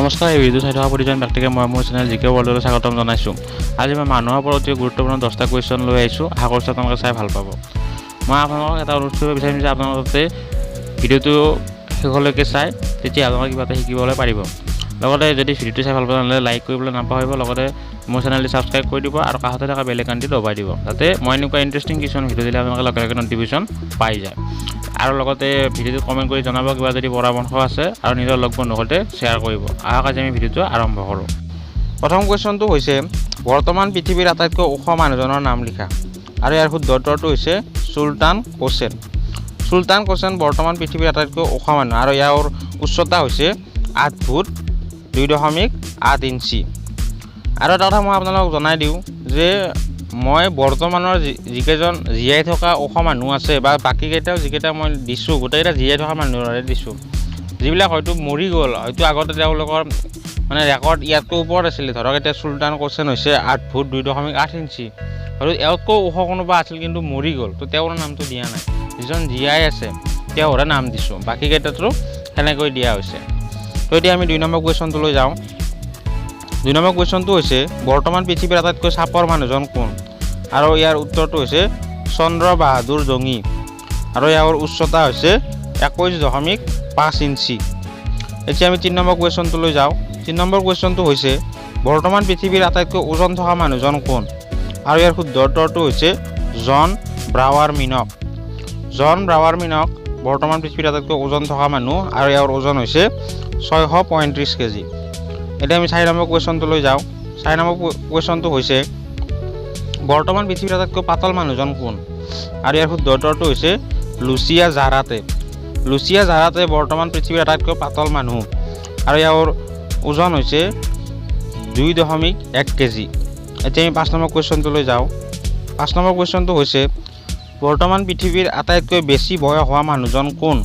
নমস্কাৰ, এই ভিডিঅ'টো চাই থকা প্ৰতিজন ব্যক্তিকে মই মোৰ চেনেল জিকে ৱৰ্ল্ডলৈ স্বাগতম জনাইছোঁ। আজি মই মানুহৰ ওপৰত অতি গুৰুত্বপূৰ্ণ 10টা কুৱেশ্যন লৈ আহিছোঁ। আশা কৰিছোঁ আপোনালোকে চাই ভাল পাব। মই আপোনালোকক এটা অনুৰোধ কৰিব বিচাৰিম যে আপোনালোকে ভিডিঅ'টো শেষলৈকে চাই তেতিয়া আপোনালোকে কিবা এটা শিকিবলৈ পাৰিব। লগতে যদি ভিডিঅ'টো চাই ভাল পায় তেনেহ'লে লাইক কৰিবলৈ নাপাহৰিব। লগতে মোৰ চেনেলটো ছাবস্ক্ৰাইব কৰি দিব আৰু কাষতে থকা বেল আইকনটো দবাই দিব, যাতে মই এনেকুৱা ইণ্টাৰেষ্টিং কিছুমান ভিডিঅ' দিলে আপোনালোকে লগে লগে নটিফিকেশ্যন পাই যায়। আৰু লগতে ভিডিঅ'টো কমেণ্ট কৰি জনাব কিবা যদি পৰামৰ্শ আছে, আৰু নিজৰ লগ বন্ধুৰ সৈতে শ্বেয়াৰ কৰিব। আহক আজি আমি ভিডিঅ'টো আৰম্ভ কৰোঁ। প্ৰথম কুৱেশ্যনটো হৈছে বৰ্তমান পৃথিৱীৰ আটাইতকৈ ওখ মানুহজনৰ নাম লিখা, আৰু ইয়াৰ শুদ্ধ উত্তৰটো হৈছে চুলতান কোচেন। চুলতান কোচেন বৰ্তমান পৃথিৱীৰ আটাইতকৈ ওখ মানুহ, আৰু ইয়াৰ উচ্চতা হৈছে 8 ফুট 2.8 ইঞ্চি। আৰু এটা কথা মই আপোনালোকক জনাই দিওঁ যে মই বৰ্তমানৰ যিকেইজন জীয়াই থকা ওখ মানুহ আছে বা বাকীকেইটাও যিকেইটা মই দিছোঁ গোটেইকেইটা জীয়াই থকা মানুহৰে দিছোঁ। যিবিলাক হয়তো মৰি গ'ল, হয়তো আগতে তেওঁলোকৰ মানে ৰেকৰ্ড ইয়াতকৈ ওপৰত আছিলে। ধৰক এতিয়া চুলতান কোচেন হৈছে 8 ফুট 2.8 ইঞ্চি, হয়তো ইয়াতকৈ ওখ কোনোবা আছিল কিন্তু মৰি গ'ল, তো তেওঁৰ নামটো দিয়া নাই। যিজন জীয়াই আছে তেওঁৰে নাম দিছোঁ, বাকীকেইটাতো সেনেকৈ দিয়া হৈছে। তো এতিয়া আমি 2 নম্বৰ কুৱেশ্যনটোলৈ যাওঁ। 2 নম্বৰ কুৱেশ্যনটো হৈছে বৰ্তমান পৃথিৱীৰ আটাইতকৈ চাপৰ মানুহজন কোন, আৰু ইয়াৰ উত্তৰটো হৈছে চন্দ্ৰ বাহাদুৰ জঙি, আৰু ইয়াৰ উচ্চতা হৈছে 21.5 ইঞ্চি। এতিয়া আমি 3 নম্বৰ কুৱেশ্যনটোলৈ যাওঁ। 3 নম্বৰ কুৱেশ্যনটো হৈছে বৰ্তমান পৃথিৱীৰ আটাইতকৈ ওজন থকা মানুহজন কোন, আৰু ইয়াৰ শুদ্ধ উত্তৰটো হৈছে জন ব্ৰাৱাৰ মিনক। জন ব্ৰাৱাৰ মিনক বৰ্তমান পৃথিৱীৰ আটাইতকৈ ওজন থকা মানুহ, আৰু ইয়াৰ ওজন হৈছে 635 কেজি। এতিয়া আমি 4 নম্বৰ কুৱেশ্যনটোলৈ যাওঁ। 4 নম্বৰ কুৱেশ্যনটো হৈছে বৰ্তমান পৃথিৱীৰ আটাইতকৈ পাতল মানুহজন কোন, আৰু ইয়াৰ শুদ্ধ উত্তৰটো হৈছে লুচিয়া জাৰাটে। লুচিয়া জাৰাটে বৰ্তমান পৃথিৱীৰ আটাইতকৈ পাতল মানুহ, আৰু ইয়াৰ ওজন হৈছে 2.1 কেজি। এতিয়া আমি 5 নম্বৰ কুৱেশ্যনটোলৈ যাওঁ। 5 নম্বৰ কুৱেশ্যনটো হৈছে বৰ্তমান পৃথিৱীৰ আটাইতকৈ বেছি বয়স হোৱা মানুহজন কোন।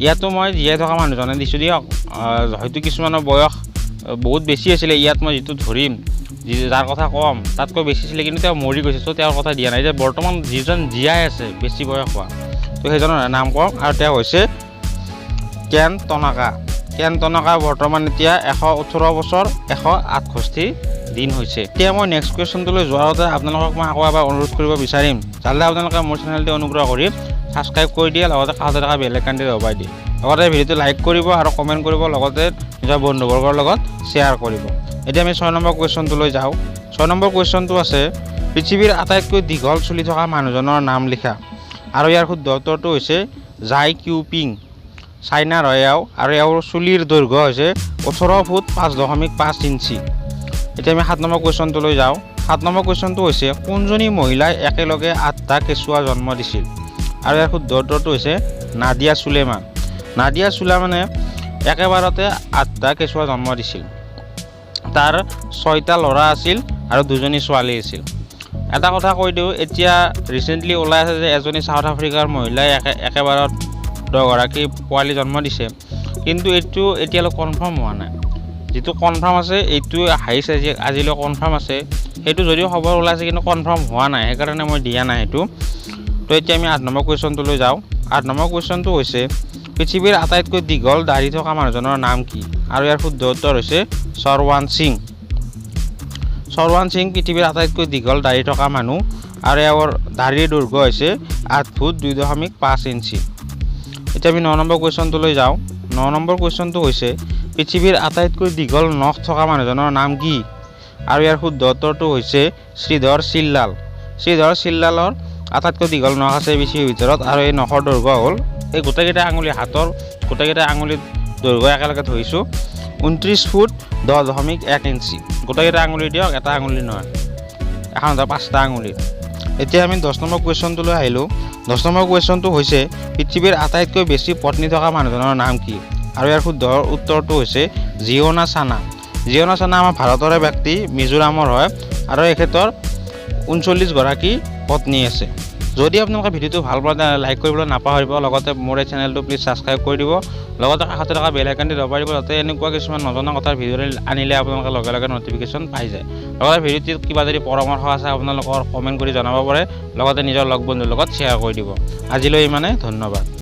ইয়াতো মই জীয়াই থকা মানুহজনে দিছোঁ দিয়ক, হয়তো কিছুমানৰ বয়স বহুত বেছি আছিলে। ইয়াত মই যিটো ধৰিম, যাৰ কথা ক'ম তাতকৈ বেছি আছিলে, কিন্তু তেওঁ মৰি গৈছে, ত' তেওঁৰ কথা দিয়া নাই। যে বৰ্তমান যিজন জীয়াই আছে বেছি বয়স হোৱা, তো সেইজনৰ নাম কওঁ, আৰু তেওঁ হৈছে কেন টনাকা। কেন টনাকা বৰ্তমান এতিয়া 118 বছৰ 168 দিন হৈছে। এতিয়া মই নেক্সট কুৱেশ্যনটোলৈ যোৱাৰ আগতে আপোনালোকক মই আকৌ এবাৰ অনুৰোধ কৰিব বিচাৰিম, যাতে আপোনালোকে মোৰ চেনেলটো অনুগ্ৰহ কৰি ছাবস্ক্ৰাইব কৰি দিয়ে, লগতে কাষতে থকা বেল আইকনটো দবাই দিয়ে। লগতে ভিডিঅ'টো লাইক কৰিব আৰু কমেণ্ট কৰিব, লগতে নিজৰ বন্ধুবৰ্গৰ লগত শ্বেয়াৰ কৰিব। এতিয়া আমি 6 নম্বৰ কুৱেশ্যনটোলৈ যাওঁ। 6 নম্বৰ কুৱেশ্যনটো আছে পৃথিৱীৰ আটাইতকৈ দীঘল চুলি থকা মানুহজনৰ নাম লিখা, আৰু ইয়াৰ শুদ্ধ উত্তৰটো হৈছে জাই কিউপিং। চাইনাৰ হয় এওঁ, আৰু এওঁৰ চুলিৰ দৈৰ্ঘ্য হৈছে 18 ফুট 5.5 ইঞ্চি। এতিয়া আমি 7 নম্বৰ কুৱেশ্যনটোলৈ যাওঁ। 7 নম্বৰ কুৱেশ্যনটো হৈছে কোনজনী মহিলাই একেলগে 8টা কেঁচুৱা জন্ম দিছিল, আৰু ইয়াৰ শুদ্ধ উত্তৰটো হৈছে নাদিয়া চুলেমান। নাদিয়া চুলেমানে একেবাৰতে 8টা কেঁচুৱা জন্ম দিছিল। তাৰ 6টা ল'ৰা আছিল আৰু 2জনী ছোৱালী আছিল। এটা কথা কৈ দিওঁ, এতিয়া ৰিচেণ্টলি ওলাই আছে যে এজনী চাউথ আফ্ৰিকাৰ মহিলাই একেবাৰত 10গৰাকী পোৱালি জন্ম দিছে, কিন্তু এইটো এতিয়ালৈ কনফাৰ্ম হোৱা নাই। যিটো কনফাৰ্ম আছে এইটো হাইষ্ট আজিলৈ কনফাৰ্ম আছে, সেইটো যদিও খবৰ ওলাইছে কিন্তু কনফাৰ্ম হোৱা নাই, সেইকাৰণে মই দিয়া নাই সেইটো। তো এতিয়া আমি 8 নম্বৰ কুৱেশ্যনটোলৈ যাওঁ। 8 নম্বৰ কুৱেশ্যনটো হৈছে পৃথিৱীৰ আটাইতকৈ দীঘল দাঢ়ি থকা মানুহজনৰ নাম কি, আৰু ইয়াৰ শুদ্ধ উত্তৰ হৈছে চৰৱান সিং। চৰৱান সিং পৃথিৱীৰ আটাইতকৈ দীঘল দাঢ়ি থকা মানুহ, আৰু ইয়াৰ দাঢ়িৰ দৈৰ্ঘ্য হৈছে 8 ফুট 2.5 ইঞ্চি। এতিয়া আমি 9 নম্বৰ কুৱেশ্যনটোলৈ যাওঁ। 9 নম্বৰ কুৱেশ্যনটো হৈছে পৃথিৱীৰ আটাইতকৈ দীঘল নখ থকা মানুহজনৰ নাম কি, আৰু ইয়াৰ শুদ্ধ উত্তৰটো হৈছে শ্ৰীধৰ চিল্লাল। শ্ৰীধৰ চিল্লালৰ আটাইতকৈ দীঘল নখ আছে পৃথিৱীৰ ভিতৰত, আৰু এই নখৰ দৈৰ্ঘ্য হ'ল, এই গোটেইকেইটা আঙুলি, হাতৰ গোটেইকেইটা আঙুলিৰ দৈৰ্ঘ্য একেলগে ধৰিছোঁ 29 ফুট 10.1 ইঞ্চি। গোটেইকেইটা আঙুলি দিয়ক, এটা আঙুলি নহয়, এখন 5টা আঙুলি। এতিয়া আমি 10 নম্বৰ কুৱেশ্যনটোলৈ আহিলোঁ। 10 নম্বৰ কুৱেশ্যনটো হৈছে পৃথিৱীৰ আটাইতকৈ বেছি পত্নী থকা মানুহজনৰ নাম কি, আৰু ইয়াৰ শুদ্ধ উত্তৰটো হৈছে জিঅ'না চানা। জিঅ'না চানা আমাৰ ভাৰতৰে ব্যক্তি, মিজোৰামৰ হয়, আৰু এখেতৰ 39গৰাকী পত্নী আছে। যদি আপোনালোকে ভিডিঅ'টো ভাল পায় তেন্তে লাইক কৰিবলৈ নাপাহৰিব, লগতে মোৰ এই চেনেলটো প্লিজ ছাবস্ক্ৰাইব কৰি দিব, লগতে কাষতে থকা বেল আইকনটো দবাই দিব, যাতে এনেকুৱা কিছুমান নজনা কথাৰ ভিডিঅ' আনিলে আপোনালোকে লগে লগে নটিফিকেশ্যন পাই যায়। লগতে ভিডিঅ'টোত কিবা যদি পৰামৰ্শ আছে আপোনালোকৰ কমেণ্ট কৰি জনাব পাৰে, লগতে নিজৰ লগ বন্ধুৰ লগত শ্বেয়াৰ কৰি দিব। আজিলৈ ইমানে, ধন্যবাদ।